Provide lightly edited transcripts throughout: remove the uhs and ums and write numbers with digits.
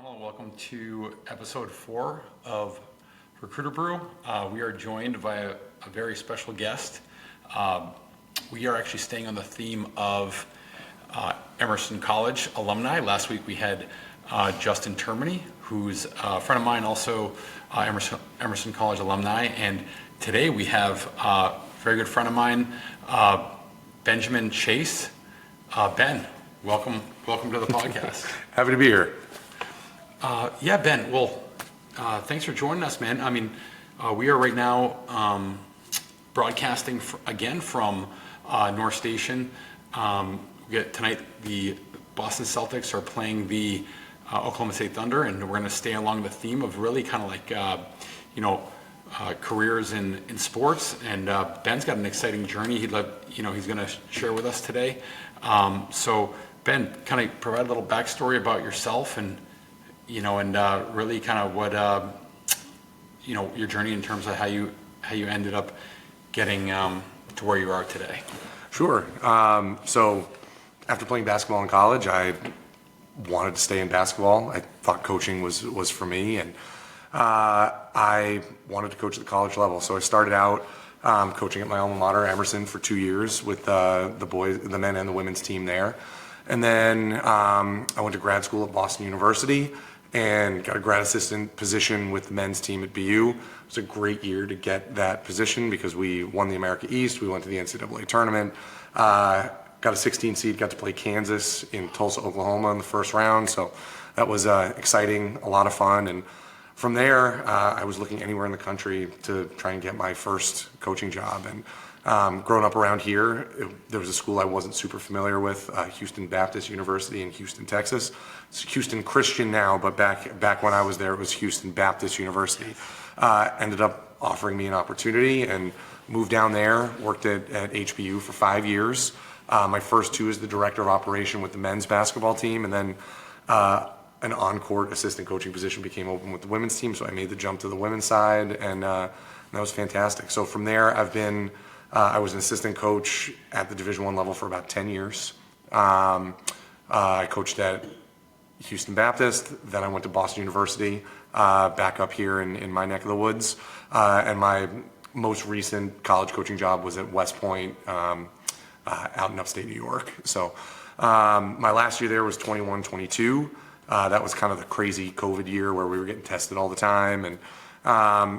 Donald. Welcome to episode 4 of RecruiterBrew. We are joined by a very special guest. We are actually staying on the theme of Emerson College alumni. Last week we had Justin Termini, who's a friend of mine, also Emerson College alumni. And today we have a very good friend of mine, Benjamin Chase. Ben, welcome to the podcast. Happy to be here. Yeah, Ben, well, thanks for joining us, man. I mean, we are right now broadcasting again from North Station. Tonight, the Boston Celtics are playing the Oklahoma State Thunder, and we're going to stay along the theme of really kind of like, careers in sports. And Ben's got an exciting journey he's going to share with us today. So, Ben, kind of provide a little backstory about yourself and really kind of what, your journey in terms of how you ended up getting to where you are today. Sure. So after playing basketball in college, I wanted to stay in basketball. I thought coaching was for me, and I wanted to coach at the college level. So I started out coaching at my alma mater, Emerson, for 2 years with the men and the women's team there. And then I went to grad school at Boston University and got a grad assistant position with the men's team at BU. It was a great year to get that position because we won the America East. We went to the NCAA tournament, got a 16 seed, got to play Kansas in Tulsa, Oklahoma in the first round. So that was exciting, a lot of fun. And from there, I was looking anywhere in the country to try and get my first coaching job. And growing up around here, there was a school I wasn't super familiar with, Houston Baptist University in Houston, Texas. It's Houston Christian now, but back when I was there, it was Houston Baptist University. Ended up offering me an opportunity and moved down there, worked at HBU for 5 years. My first 2 as the director of operation with the men's basketball team, and then an on-court assistant coaching position became open with the women's team, so I made the jump to the women's side, and that was fantastic. So from there, I was an assistant coach at the Division I level for about 10 years. I coached at Houston Baptist, then I went to Boston University, back up here in my neck of the woods. And my most recent college coaching job was at West Point, out in upstate New York. So my last year there was 21-22. That was kind of the crazy COVID year where we were getting tested all the time. And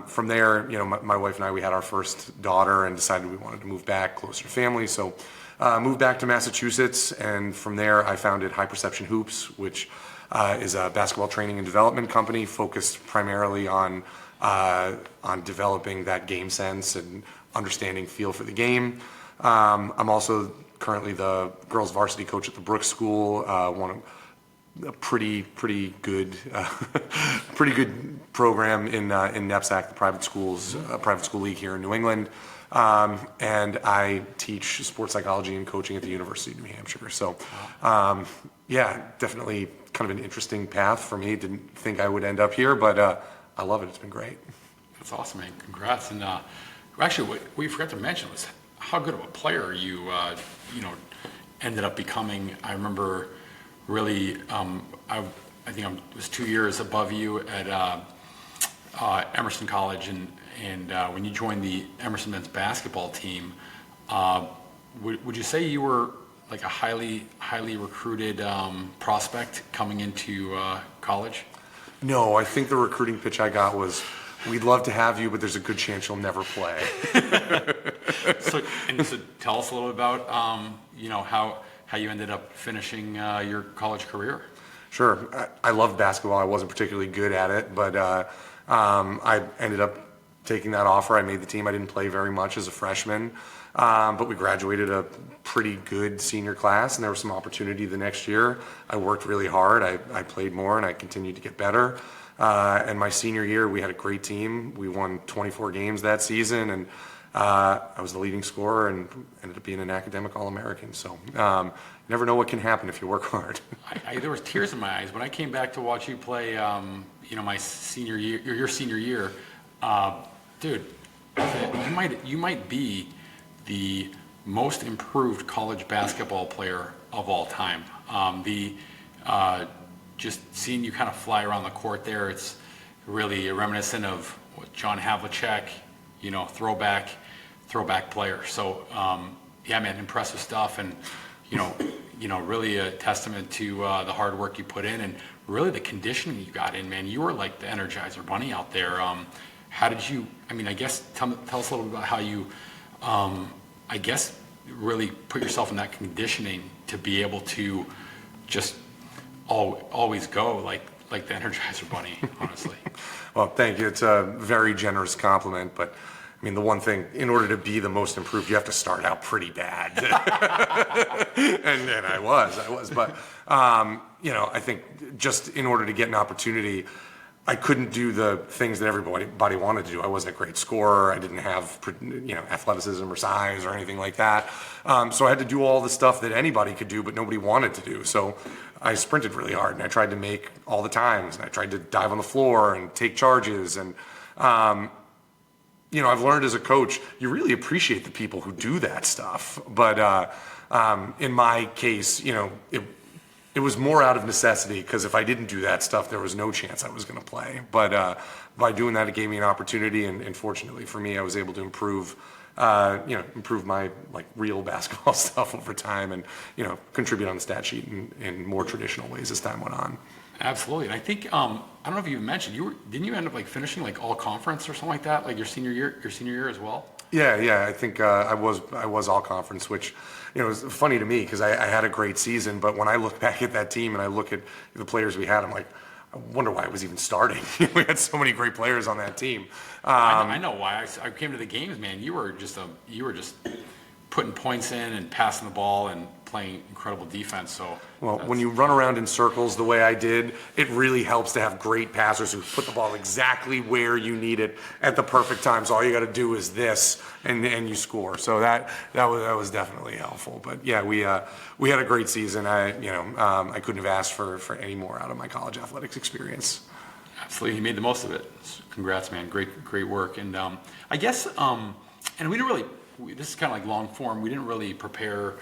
from there, my wife and I, we had our first daughter and decided we wanted to move back closer to family. So moved back to Massachusetts, and from there I founded High Perception Hoops, which is a basketball training and development company focused primarily on developing that game sense and understanding feel for the game. I'm also currently the girls varsity coach at the Brooks School, a pretty good program in NEPSAC, the private school league here in New England, and I teach sports psychology and coaching at the University of New Hampshire. So, definitely kind of an interesting path for me. Didn't think I would end up here, but I love it. It's been great. That's awesome, man. Congrats. And actually, what we forgot to mention was how good of a player you ended up becoming. I remember. Really, I think I was 2 years above you at Emerson College, and when you joined the Emerson men's basketball team, would you say you were like a highly recruited prospect coming into college? No, I think the recruiting pitch I got was, "We'd love to have you, but there's a good chance you'll never play." So tell us a little bit about how you ended up finishing your college career. Sure. I loved basketball. I wasn't particularly good at it, but I ended up taking that offer. I made the team. I didn't play very much as a freshman, but we graduated a pretty good senior class, and there was some opportunity the next year. I worked really hard. I played more, and I continued to get better. And my senior year, we had a great team. We won 24 games that season, and I was the leading scorer and ended up being an academic All-American. So you never know what can happen if you work hard. There was tears in my eyes when I came back to watch you play. My senior year, your senior year, dude. You might be the most improved college basketball player of all time. just seeing you kind of fly around the court there, it's really reminiscent of what John Havlicek, throwback player. So, yeah, man, impressive stuff. And, really a testament to the hard work you put in and really the conditioning you got in, man. You were like the Energizer Bunny out there. How did you, I guess, tell us a little bit about how you, I guess, really put yourself in that conditioning to be able to just always go like the Energizer Bunny, honestly. Well, thank you. It's a very generous compliment, but the one thing, in order to be the most improved, you have to start out pretty bad. and I was, but, I think just in order to get an opportunity, I couldn't do the things that everybody wanted to do. I wasn't a great scorer. I didn't have, athleticism or size or anything like that. So I had to do all the stuff that anybody could do, but nobody wanted to do. So I sprinted really hard, and I tried to make all the times, and I tried to dive on the floor and take charges. And, I've learned as a coach, you really appreciate the people who do that stuff. But in my case, it was more out of necessity, because if I didn't do that stuff, there was no chance I was going to play. But by doing that, it gave me an opportunity, and fortunately for me, I was able to improve my real basketball stuff over time, and contribute on the stat sheet in more traditional ways as time went on. Absolutely. And I think I don't know if you mentioned didn't you end up finishing all conference or something like that, like your senior year as well? Yeah. I think I was all conference, which it was funny to me because I had a great season. But when I look back at that team and I look at the players we had, I'm like, I wonder why I was even starting. We had so many great players on that team. I know why. I came to the games, man. You were just putting points in and passing the ball and playing incredible defense. So when you run around in circles the way I did, it really helps to have great passers who put the ball exactly where you need it at the perfect time. So all you got to do is this, and you score. So that was definitely helpful. But yeah, we had a great season. I couldn't have asked for any more out of my college athletics experience. Absolutely, you made the most of it. Congrats, man. Great work. And I guess and we didn't really. This is kind of like long form. We didn't really prepare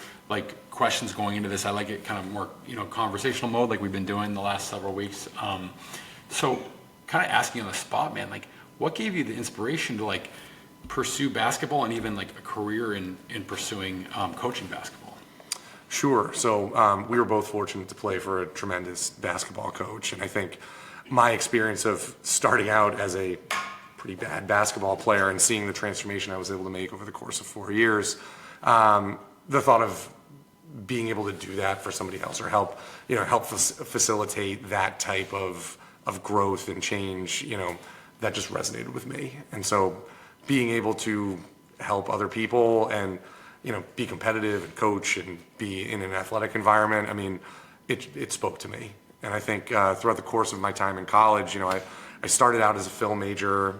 questions going into this. I like it kind of more, conversational mode like we've been doing the last several weeks. So kind of asking on the spot, man, what gave you the inspiration to pursue basketball and even a career in pursuing coaching basketball? Sure. So we were both fortunate to play for a tremendous basketball coach. And I think my experience of starting out as a pretty bad basketball player and seeing the transformation I was able to make over the course of 4 years, the thought of being able to do that for somebody else or help facilitate that type of growth and change, that just resonated with me. And so being able to help other people and, be competitive and coach and be in an athletic environment, it spoke to me. And I think throughout the course of my time in college, I started out as a film major,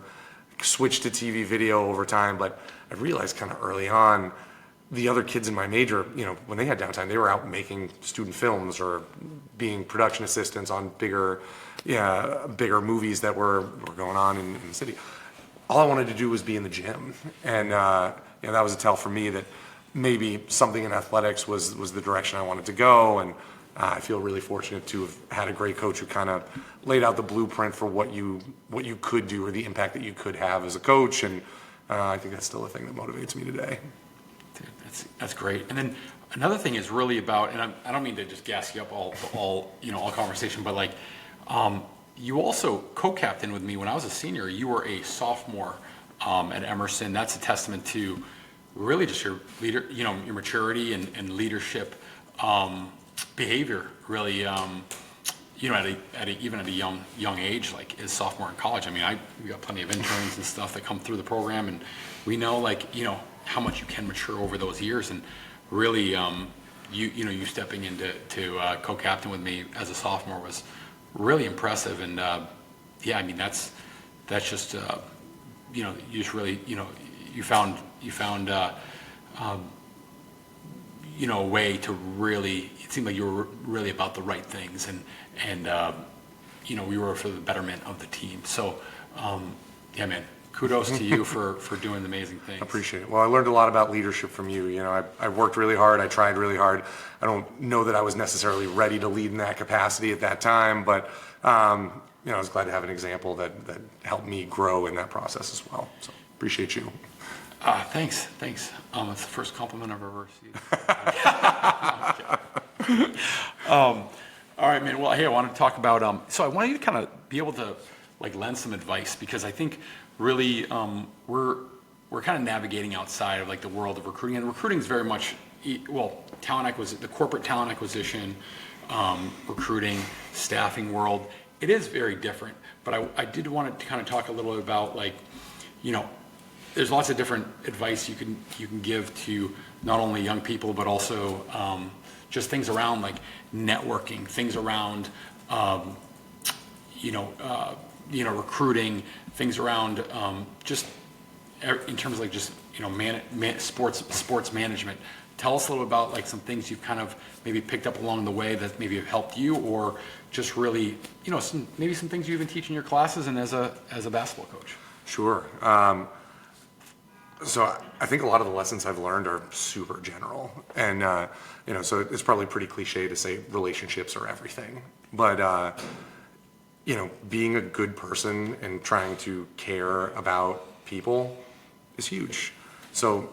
switched to TV video over time, but I realized kind of early on, the other kids in my major, when they had downtime, they were out making student films or being production assistants on bigger movies that were going on in the city. All I wanted to do was be in the gym. And that was a tell for me that maybe something in athletics was the direction I wanted to go. And I feel really fortunate to have had a great coach who kind of laid out the blueprint for what you could do or the impact that you could have as a coach. And I think that's still a thing that motivates me today. Dude, that's great. And then another thing is really about, and I don't mean to just gas you up all conversation, but you also co-captained with me when I was a senior. You were a sophomore at Emerson. That's a testament to really just your your maturity and leadership behavior. Really, even at a young age, as sophomore in college. We got plenty of interns and stuff that come through the program, and we know how much you can mature over those years. And really, you stepping into co-captain with me as a sophomore was really impressive. And that's just you just really you found a way to really, it seemed like you were really about the right things, and we were for the betterment of the team. So man, kudos to you for doing amazing things. Appreciate it. Well, I learned a lot about leadership from you. You know, I worked really hard. I tried really hard. I don't know that I was necessarily ready to lead in that capacity at that time, but you know, I was glad to have an example that helped me grow in that process as well. So appreciate you. Thanks. It's the first compliment I've ever received. All right, man. Well, hey, I want to talk about. So I want you to kind of be able to like lend some advice, because I think really we're kind of navigating outside of like the world of recruiting, and recruiting is very much the corporate talent acquisition, recruiting, staffing world. It is very different, but I did want to kind of talk a little bit about like, you know, there's lots of different advice you can give to not only young people, but also just things around like networking, things around recruiting, things around just in terms of like just sports management. Tell us a little about like some things you've kind of maybe picked up along the way that maybe have helped you, or just really some things you even teach in your classes and as a basketball coach. Sure. So I think a lot of the lessons I've learned are super general, and so it's probably pretty cliche to say relationships are everything, but being a good person and trying to care about people is huge. So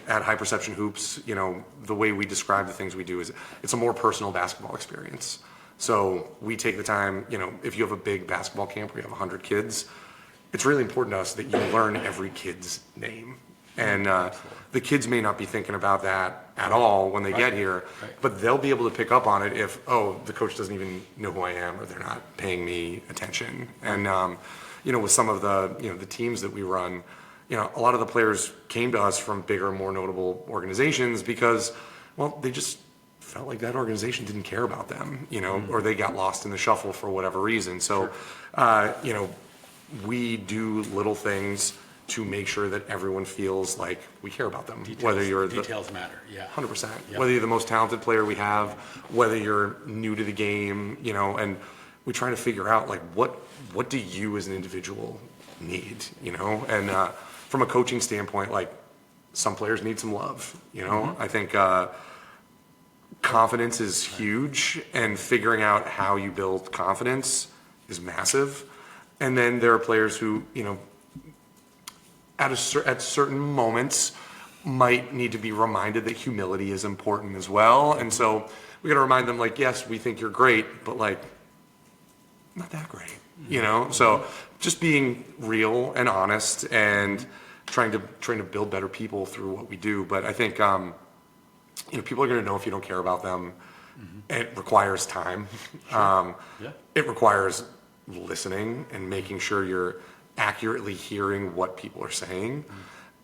at High Perception Hoops, the way we describe the things we do is it's a more personal basketball experience. So we take the time, if you have a big basketball camp where you have 100 kids, it's really important to us that you learn every kid's name. And the kids may not be thinking about that at all when they get here, but they'll be able to pick up on it if, the coach doesn't even know who I am, or they're not paying me attention. And, with some of the teams that we run, a lot of the players came to us from bigger, more notable organizations because, they just felt like that organization didn't care about them, or they got lost in the shuffle for whatever reason. So, we do little things to make sure that everyone feels like we care about them. Details matter, yeah. 100%. Yep. Whether you're the most talented player we have, whether you're new to the game, and we try to figure out like what do you as an individual need, and from a coaching standpoint, like some players need some love, I think confidence is huge, and figuring out how you build confidence is massive. And then there are players who, at certain moments might need to be reminded that humility is important as well. And so we got to remind them, like, yes, we think you're great, but like, not that great, So just being real and honest and trying to build better people through what we do. But I think, people are going to know if you don't care about them. It requires time. Sure. It requires listening and making sure you're accurately hearing what people are saying.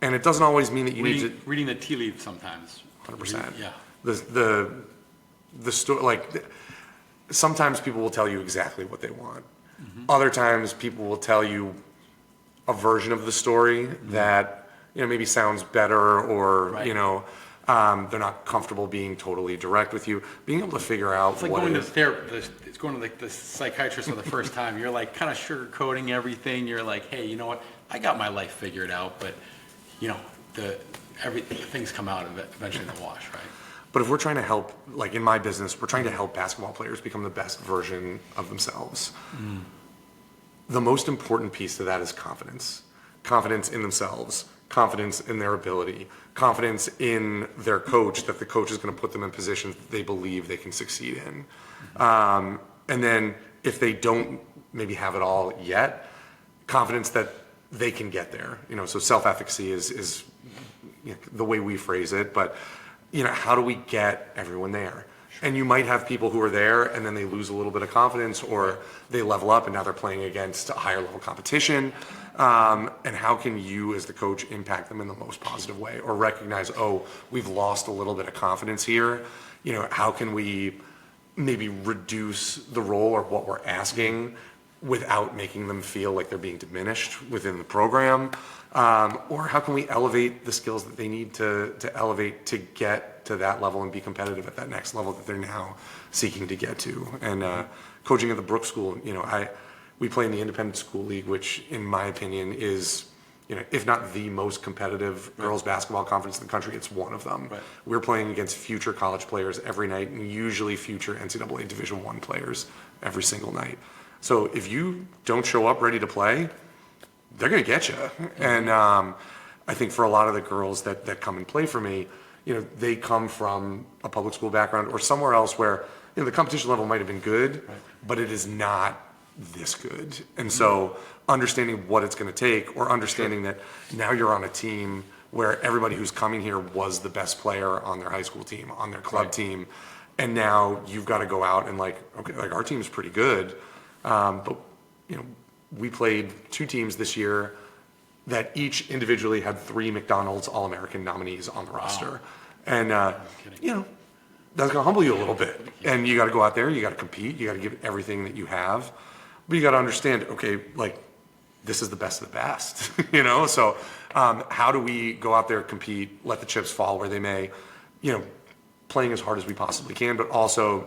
And it doesn't always mean that you need to reading the tea leaves sometimes. 100%. Yeah. The story, like sometimes people will tell you exactly what they want. Other times people will tell you a version of the story that maybe sounds better, or they're not comfortable being totally direct with you. Being able to figure out it's like going to therapist. It's going to like the psychiatrist for the first time. You're like kind of sugarcoating everything. You're like, hey, you know what? I got my life figured out, but things come out of it eventually in the wash, right? But if we're trying to help, like in my business, we're trying to help basketball players become the best version of themselves. The most important piece to that is confidence. Confidence in themselves, confidence in their ability, confidence in their coach, that the coach is going to put them in positions that they believe they can succeed in. And then if they don't maybe have it all yet, confidence that they can get there. So self-efficacy is the way we phrase it, but how do we get everyone there? And you might have people who are there and then they lose a little bit of confidence, or they level up and now they're playing against a higher level competition. And how can you as the coach impact them in the most positive way, or recognize, we've lost a little bit of confidence here. How can we maybe reduce the role or what we're asking without making them feel like they're being diminished within the program? Or how can we elevate the skills that they need to elevate to get to that level and be competitive at that next level that they're now seeking to get to? And coaching at the Brook School, we play in the Independent School League, which in my opinion is if not the most competitive girls basketball conference in the country, it's one of them. Right. We're playing against future college players every night, and usually future NCAA Division I players every single night. So if you don't show up ready to play, they're going to get you. And I think for a lot of the girls that come and play for me, they come from a public school background or somewhere else where the competition level might have been good, but it is not this good. And so understanding what it's going to take, or understanding that now you're on a team where everybody who's coming here was the best player on their high school team, on their club team, and now you've got to go out and our team's pretty good, but we played 2 teams this year that each individually had 3 McDonald's All-American nominees on the roster. And, that's going to humble you a little bit. And you got to go out there, you got to compete, you got to give everything that you have. But you got to understand, okay, this is the best of the best, So how do we go out there, compete, let the chips fall where they may, playing as hard as we possibly can, but also,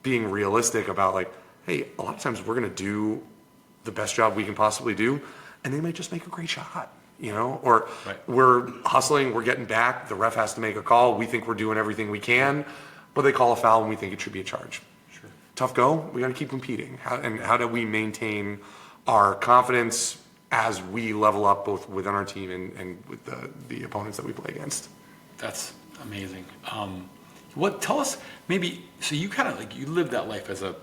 being realistic about hey, a lot of times we're going to do the best job we can possibly do, and they might just make a great shot, or we're hustling, we're getting back, the ref has to make a call, we think we're doing everything we can, but they call a foul and we think it should be a charge. Sure. Tough go, we got to keep competing. How do we maintain our confidence as we level up both within our team and with the opponents that we play against? That's amazing. Tell us maybe, so you kind of you lived that life as a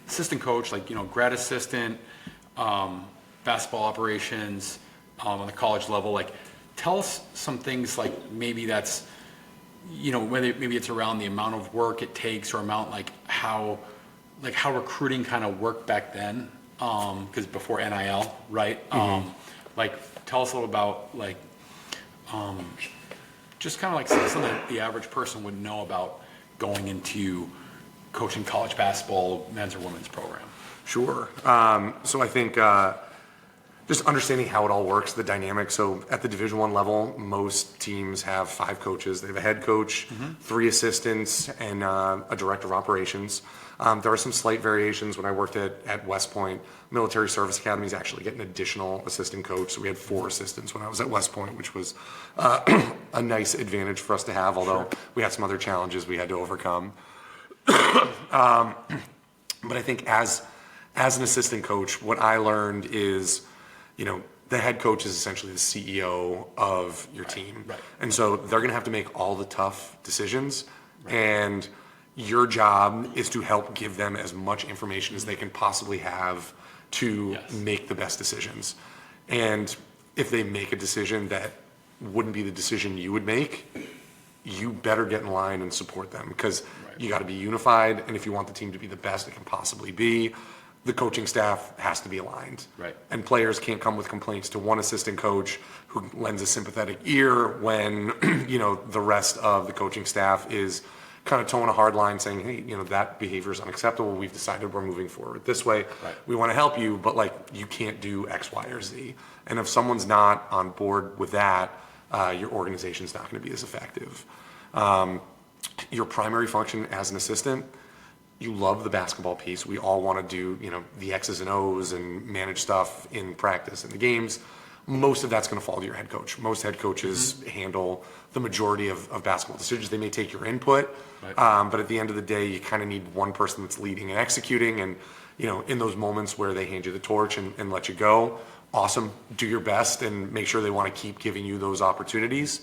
assistant coach, grad assistant, basketball operations on the college level. Tell us some things maybe that's, whether maybe it's around the amount of work it takes or amount how recruiting kind of worked back then, because before NIL, right? Mm-hmm. Tell us a little about just kind of something that the average person would know about going into coaching college basketball, men's or women's program. Sure. So I think just understanding how it all works, the dynamic. So at the Division I level, most teams have 5 coaches. They have a head coach, 3 assistants, and a director of operations. There are some slight variations. When I worked at West Point, Military Service Academies actually get an additional assistant coach. So we had 4 assistants when I was at West Point, which was a nice advantage for us to have, although we had some other challenges we had to overcome. But I think as an assistant coach, what I learned is, the head coach is essentially the CEO of your team. Right. And so they're going to have to make all the tough decisions. Right. And your job is to help give them as much information as they can possibly have to make the best decisions. And if they make a decision that wouldn't be the decision you would make, you better get in line and support them, because you got to be unified. And if you want the team to be the best it can possibly be, the coaching staff has to be aligned. Right. And players can't come with complaints to one assistant coach who lends a sympathetic ear when, the rest of the coaching staff is kind of towing a hard line saying, hey, that behavior is unacceptable. We've decided we're moving forward this way. Right. We want to help you, but you can't do X, Y, or Z. And if someone's not on board with that, your organization's not going to be as effective. Your primary function as an assistant, you love the basketball piece. We all want to do, the X's and O's and manage stuff in practice and the games. Most of that's going to fall to your head coach. Most head coaches handle the majority of basketball decisions. They may take your input, but at the end of the day, you kind of need one person that's leading and executing. And, in those moments where they hand you the torch and let you go, awesome, do your best and make sure they want to keep giving you those opportunities.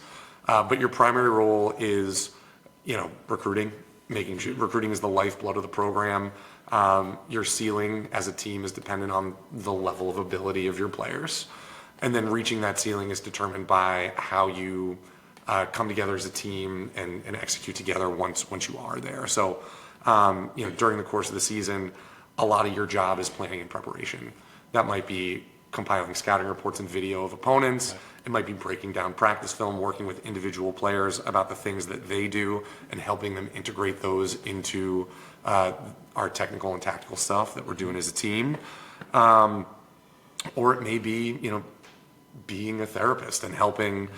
But your primary role is, recruiting. Making sure recruiting is the lifeblood of the program. Your ceiling as a team is dependent on the level of ability of your players. And then reaching that ceiling is determined by how you come together as a team and execute together once you are there. So, during the course of the season, a lot of your job is planning and preparation. That might be compiling scouting reports and video of opponents. Right. It might be breaking down practice film, working with individual players about the things that they do and helping them integrate those into our technical and tactical stuff that we're doing as a team. Or it may be, being a therapist and helping,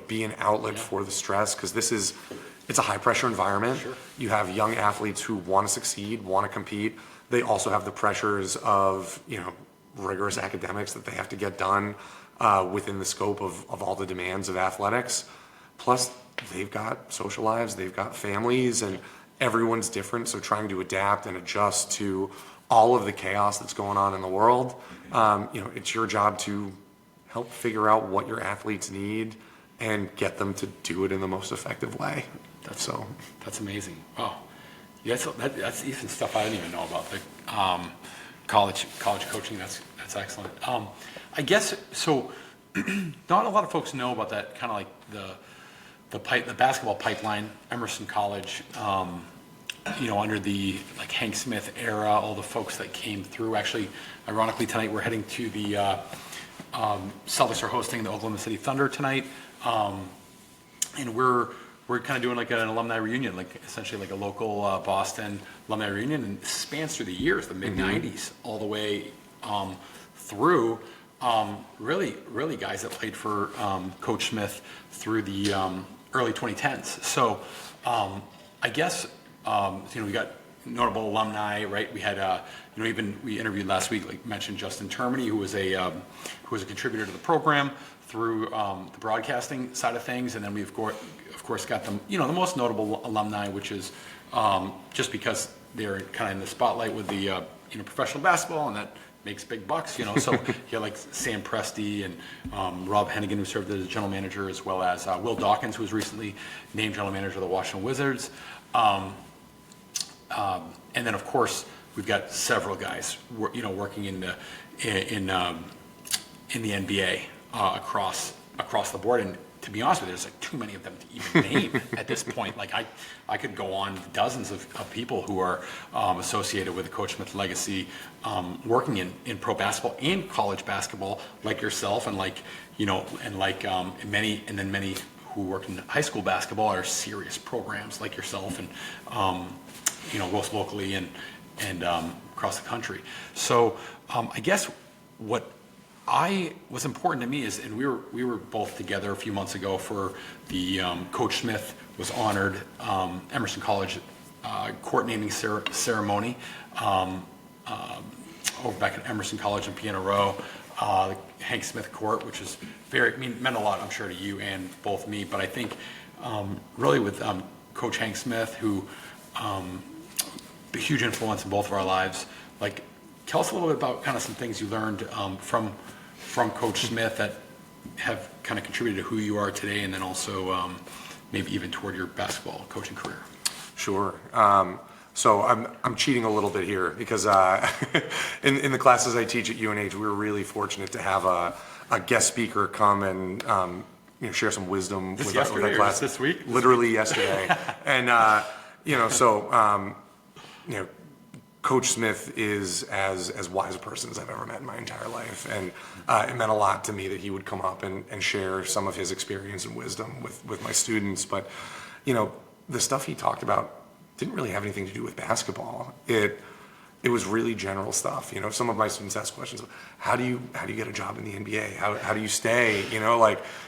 be an outlet for the stress, because it's a high pressure environment. Sure. You have young athletes who want to succeed, want to compete. They also have the pressures of, rigorous academics that they have to get done within the scope of all the demands of athletics. Plus, they've got social lives, they've got families, and everyone's different. So trying to adapt and adjust to all of the chaos that's going on in the world, it's your job to help figure out what your athletes need and get them to do it in the most effective way. That's amazing. Wow. Yeah, that's even stuff I didn't even know about. The college coaching. That's excellent. I guess so. Not a lot of folks know about that kind of like the basketball pipeline. Emerson College. Under the like Hank Smith era, all the folks that came through. Actually, ironically, tonight we're heading to the Celtics are hosting the Oklahoma City Thunder tonight, and we're kind of doing like an alumni reunion, like essentially like a local Boston alumni reunion, and it spans through the years, the mid '90s, all the way through. Really guys that played for Coach Smith through the early 2010s. So I guess. We got notable alumni, right? We had, we interviewed last week, like mentioned Justin Termini, who was a contributor to the program through the broadcasting side of things, and then we've of course got them, the most notable alumni, which is just because they're kind of in the spotlight with the professional basketball, and that makes big bucks, So you had like Sam Presti and Rob Hennigan, who served as general manager, as well as Will Dawkins, who was recently named general manager of the Washington Wizards. And then, of course, we've got several guys, working in the NBA across the board. And to be honest with you, there's like too many of them to even name at this point. Like I could go on dozens of people who are associated with the Coach Smith legacy, working in pro basketball and college basketball, like yourself, and many who work in high school basketball are serious programs like yourself, and both locally and across the country. So I guess what was important to me is, and we were both together a few months ago for the Coach Smith was honored Emerson College court naming ceremony over back at Emerson College in Piano Row. Hank Smith Court, which is meant a lot, I'm sure, to you and both me. But I think really with Coach Hank Smith, who a huge influence in both of our lives. Like, tell us a little bit about kind of some things you learned from Coach Smith that have kind of contributed to who you are today, and then also maybe even toward your basketball coaching career. Sure. So I'm cheating a little bit here because in the classes I teach at UNH, we're really fortunate to have a guest speaker come and share some wisdom with our class. This week? Literally yesterday. And Coach Smith is as wise a person as I've ever met in my entire life, and it meant a lot to me that he would come up and share some of his experience and wisdom with my students. But the stuff he talked about didn't really have anything to do with basketball. It was really general stuff. Some of my students ask questions: How do you get a job in the NBA? How do you stay?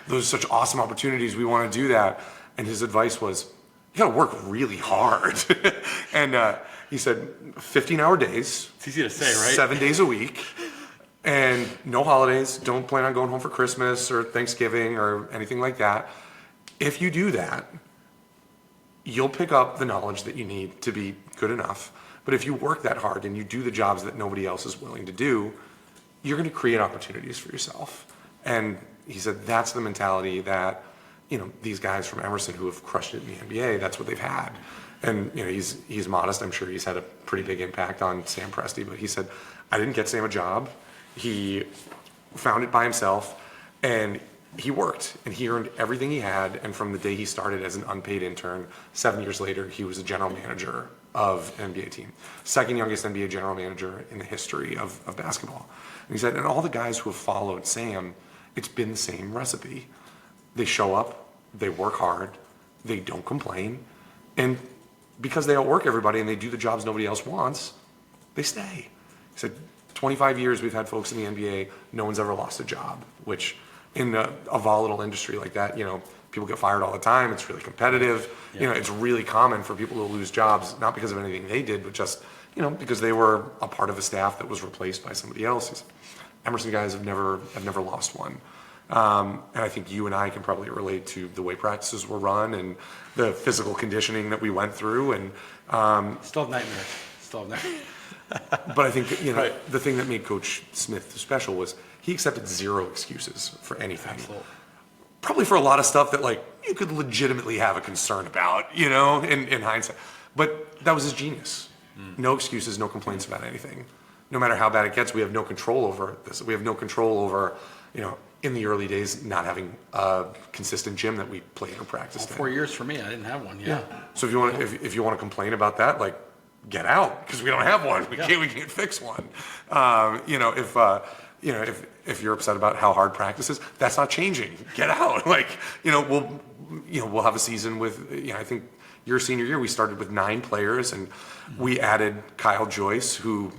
Those are such awesome opportunities. We want to do that. And his advice was, you got to work really hard. And he said, 15-hour days. It's easy to say, right? 7 days a week, and no holidays. Don't plan on going home for Christmas or Thanksgiving or anything like that. If you do that, you'll pick up the knowledge that you need to be good enough. But if you work that hard and you do the jobs that nobody else is willing to do, you're going to create opportunities for yourself. And he said that's the mentality that these guys from Emerson who have crushed it in the NBA, that's what they've had. And he's modest. I'm sure he's had a pretty big impact on Sam Presti. But he said, I didn't get Sam a job. He found it by himself, and he worked, and he earned everything he had. And from the day he started as an unpaid intern, 7 years later, he was a general manager of an NBA team. Second youngest NBA general manager in the history of basketball. And he said, and all the guys who have followed Sam, it's been the same recipe. They show up, they work hard, they don't complain, and because they outwork everybody and they do the jobs nobody else wants, they stay. He said, 25 years we've had folks in the NBA, no one's ever lost a job, which in a volatile industry like that, people get fired all the time. It's really competitive. Yeah. It's really common for people to lose jobs, not because of anything they did, but just because they were a part of a staff that was replaced by somebody else. He said, Emerson guys have never lost one. And I think you and I can probably relate to the way practices were run and the physical conditioning that we went through. And Still have nightmares. Still have nightmares. but I think Right. the thing that made Coach Smith special was he accepted zero excuses for anything. Absolutely. Probably for a lot of stuff that like you could legitimately have a concern about, in hindsight. But that was his genius. No excuses, no complaints about anything. No matter how bad it gets, we have no control over this. We have no control over, in the early days, not having a consistent gym that we played or practiced in. 4 years for me, I didn't have one. Yeah. So if you want to complain about that, like get out because we don't have one. We can't fix one. If you're upset about how hard practice is, that's not changing. Get out. We'll have a season with, I think your senior year, we started with 9 players and we added Kyle Joyce, who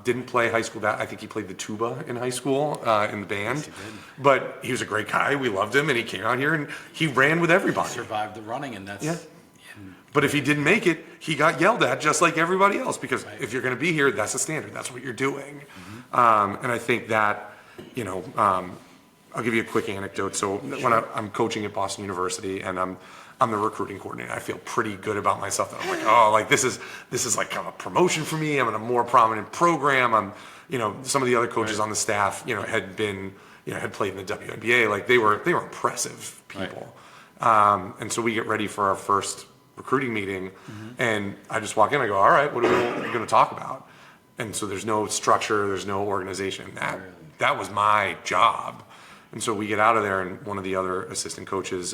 didn't play high school. I think he played the tuba in high school in the band. Yes, he did. But he was a great guy. We loved him and he came out here and he ran with everybody. Survived the running, and that's. Yeah. But if he didn't make it, he got yelled at just like everybody else because if you're going to be here, that's the standard. That's what you're doing. And I think that, I'll give you a quick anecdote. So when I'm coaching at Boston University and I'm the recruiting coordinator, I feel pretty good about myself. That I'm like, oh, like this is like kind of a promotion for me. I'm in a more prominent program. I'm, some of the other coaches on the staff, had been, had played in the WNBA. Like they were impressive people. Right. And so we get ready for our first recruiting meeting and I just walk in, I go, all right, what are we going to talk about? And so there's no structure, there's no organization. That was my job. And so we get out of there and one of the other assistant coaches,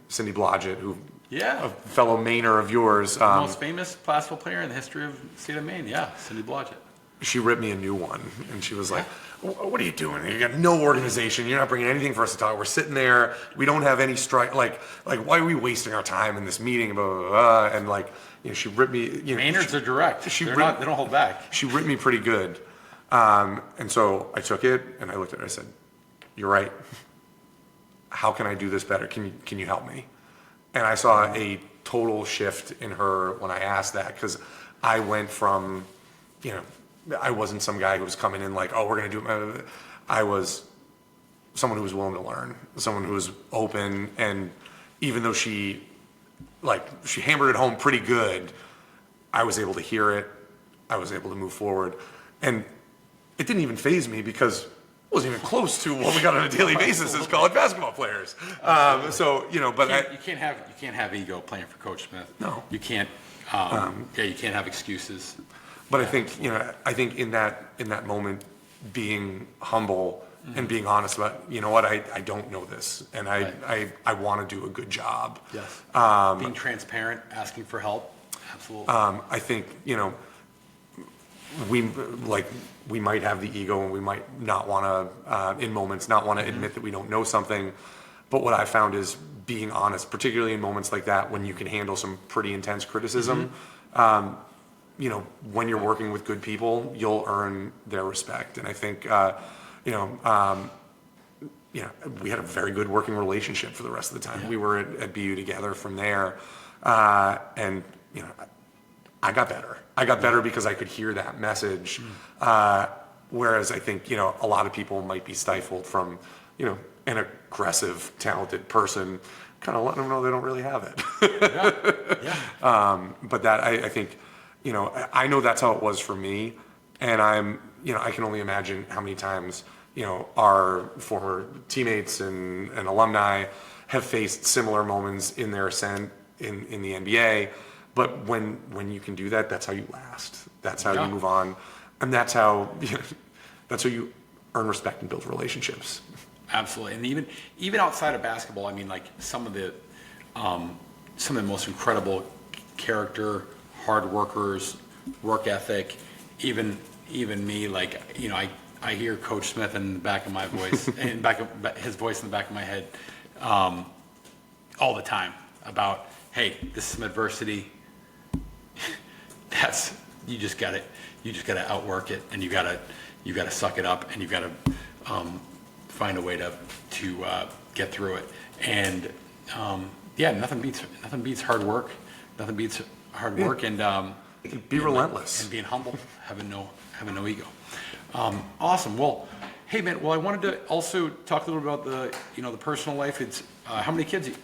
Cindy Blodgett, who a fellow Mainer of yours. Most famous basketball player in the history of the state of Maine. Yeah, Cindy Blodgett. She ripped me a new one and she was like, what are you doing? You got no organization. You're not bringing anything for us to talk. We're sitting there. We don't have any strike. Like why are we wasting our time in this meeting? Blah, blah, blah. And she ripped me. Maynards are direct. They don't hold back. She ripped me pretty good. And so I took it and I looked at it. I said, you're right. How can I do this better? Can you help me? And I saw a total shift in her when I asked that because I went from, I wasn't some guy who was coming in like, oh, we're going to do it. I was someone who was willing to learn, someone who was open. And even though she hammered it home pretty good, I was able to hear it. I was able to move forward. And it didn't even faze me because it wasn't even close to what we got on a daily basis as college basketball players. You can't have ego playing for Coach Smith. No. You can't. You can't have excuses. But I think in that moment, being humble and being honest about, what, I don't know this, and I want to do a good job. Yes. Being transparent, asking for help. Absolutely. I think, we might have the ego and we might not want to, in moments, not want to admit that we don't know something. But what I found is being honest, particularly in moments like that when you can handle some pretty intense criticism. When you're working with good people, you'll earn their respect. And I think, we had a very good working relationship for the rest of the time. We were at BU together from there. And I got better. I got better because I could hear that message. Whereas I think, a lot of people might be stifled from, an aggressive, talented person, kind of letting them know they don't really have it. But that, I think, I know that's how it was for me. And I can only imagine how many times, our former teammates and alumni have faced similar moments in their ascent in the NBA. But when you can do that, that's how you last. That's how you move on. And that's how you earn respect and build relationships. Absolutely. And even outside of basketball, I mean, like some of the most incredible character, hard workers, work ethic, even me, I hear Coach Smith in the back of my voice, his voice in the back of my head, all the time about, hey, this is some adversity. You just gotta outwork it, and you gotta suck it up, and you gotta find a way to get through it. And nothing beats hard work. Nothing beats hard work. And Be relentless. And being humble, having no ego. Awesome. Well, hey man. Well, I wanted to also talk a little about the personal life. It's how many kids you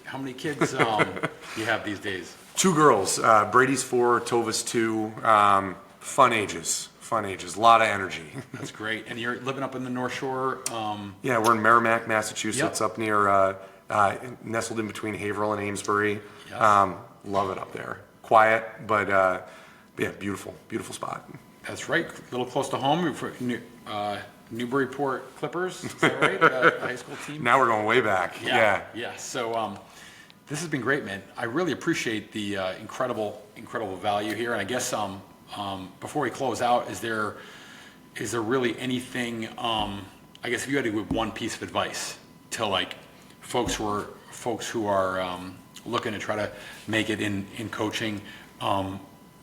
have these days? 2 girls. Brady's 4, Tova's 2. Fun ages. A lot of energy. That's great. And you're living up in the North Shore. Yeah, we're in Merrimack, Massachusetts, Yep. up near, nestled in between Haverhill and Amesbury. Yes. Love it up there. Quiet, but yeah, beautiful spot. That's right. A little close to home. You're for Newburyport Clippers. Is that right? High school team. Now we're going way back. Yeah. Yeah. So this has been great, man. I really appreciate the incredible value here. And I guess before we close out, is there really anything? I guess if you had to give one piece of advice to like folks who are looking to try to make it in coaching,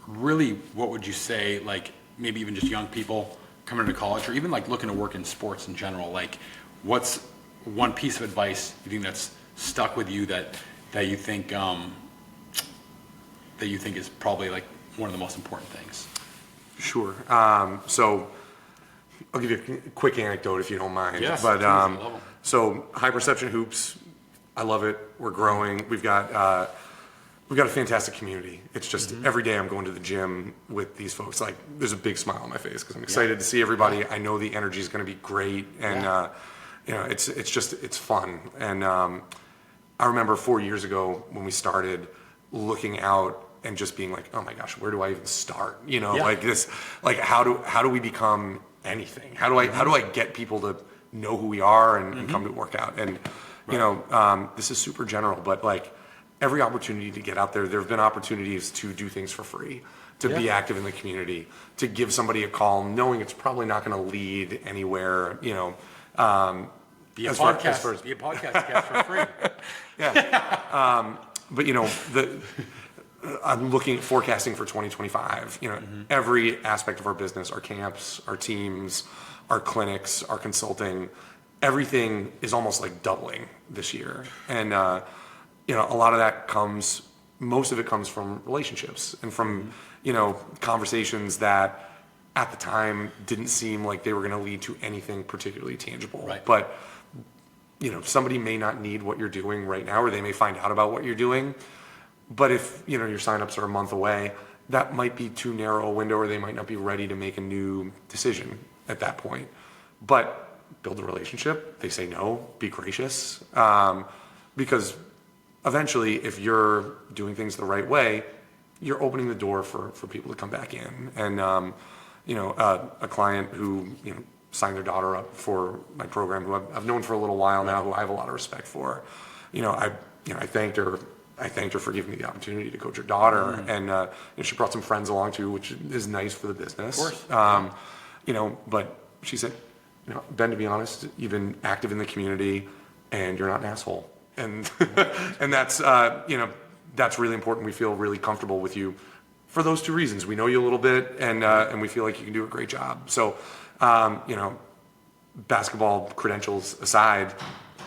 really, what would you say? Like maybe even just young people coming into college, or even like looking to work in sports in general. Like, what's one piece of advice you think that's stuck with you that you think is probably like one of the most important things? Sure. So I'll give you a quick anecdote if you don't mind. Yes, but please, I love 'em. so High Perception Hoops, I love it. We're growing. We've got a fantastic community. It's just every day I'm going to the gym with these folks. Like, there's a big smile on my face because I'm excited to see everybody. I know the energy is going to be great, and it's fun. And I remember 4 years ago when we started looking out and just being like, oh my gosh, where do I even start? Like this, like how do we become anything? How do I get people to know who we are and come to work out? And this is super general, but like every opportunity to get out there have been opportunities to do things for free, to be active in the community, to give somebody a call, knowing it's probably not going to lead anywhere. Be a podcast guest for free. Yeah. But I'm looking at forecasting for 2025. Every aspect of our business, our camps, our teams, our clinics, our consulting, everything is almost like doubling this year. And a lot of that most of it comes from relationships and from conversations that at the time didn't seem like they were going to lead to anything particularly tangible. Right. But somebody may not need what you're doing right now, or they may find out about what you're doing. But if your signups are a month away, that might be too narrow a window, or they might not be ready to make a new decision at that point. But build a relationship. They say no. Be gracious, because eventually, if you're doing things the right way, you're opening the door for people to come back in. And a client who signed their daughter up for my program, who I've known for a little while now, who I have a lot of respect for. I thanked her. I thanked her for giving me the opportunity to coach her daughter, and she brought some friends along too, which is nice for the business. Of course. But she said, Ben, to be honest, you've been active in the community, and you're not an asshole, and and that's really important. We feel really comfortable with you for those 2 reasons. We know you a little bit, and we feel like you can do a great job. So, basketball credentials aside,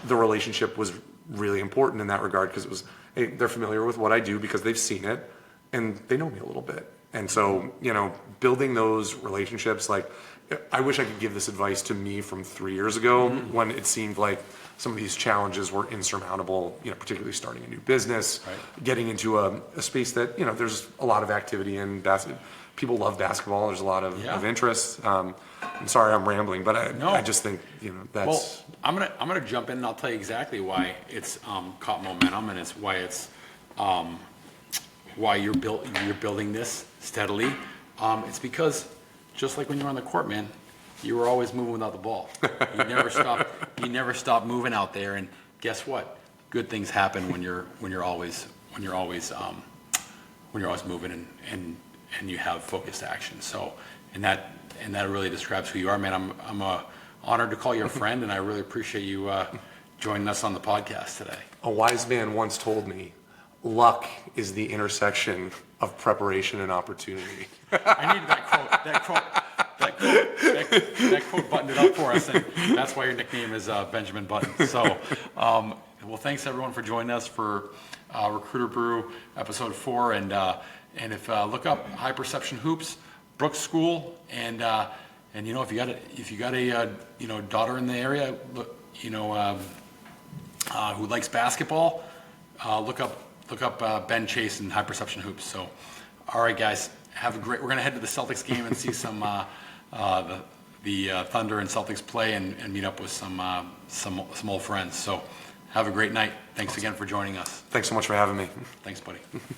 the relationship was really important in that regard, because it was, hey, they're familiar with what I do because they've seen it and they know me a little bit. And so, building those relationships, like, I wish I could give this advice to me from 3 years ago when it seemed like some of these challenges were insurmountable, particularly starting a new business, getting into a space that, there's a lot of activity in basketball. People love basketball. There's a lot of interest. I'm sorry I'm rambling, but I just think, that's... Well, I'm gonna jump in and I'll tell you exactly why it's caught momentum, and it's why why you're building this steadily. It's because just like when you're on the court, man, you were always moving without the ball. You never stop moving out there, and guess what? Good things happen when you're always moving and you have focused action. So, and that really describes who you are, man. I'm honored to call you a friend, and I really appreciate you joining us on the podcast today. A wise man once told me, luck is the intersection of preparation and opportunity. I needed that quote. That quote buttoned it up for us, and that's why your nickname is Benjamin Button. So, well, thanks everyone for joining us for Recruiter Brew episode 4, and And if look up High Perception Hoops, Brooks School, and you know, if you got a you know, daughter in the area, you know, who likes basketball, look up Ben Chase and High Perception Hoops. So, all right, guys, have a great. We're gonna head to the Celtics game and see some the Thunder and Celtics play, and meet up with some old friends. So, have a great night. Thanks again for joining us. Thanks so much for having me. Thanks, buddy.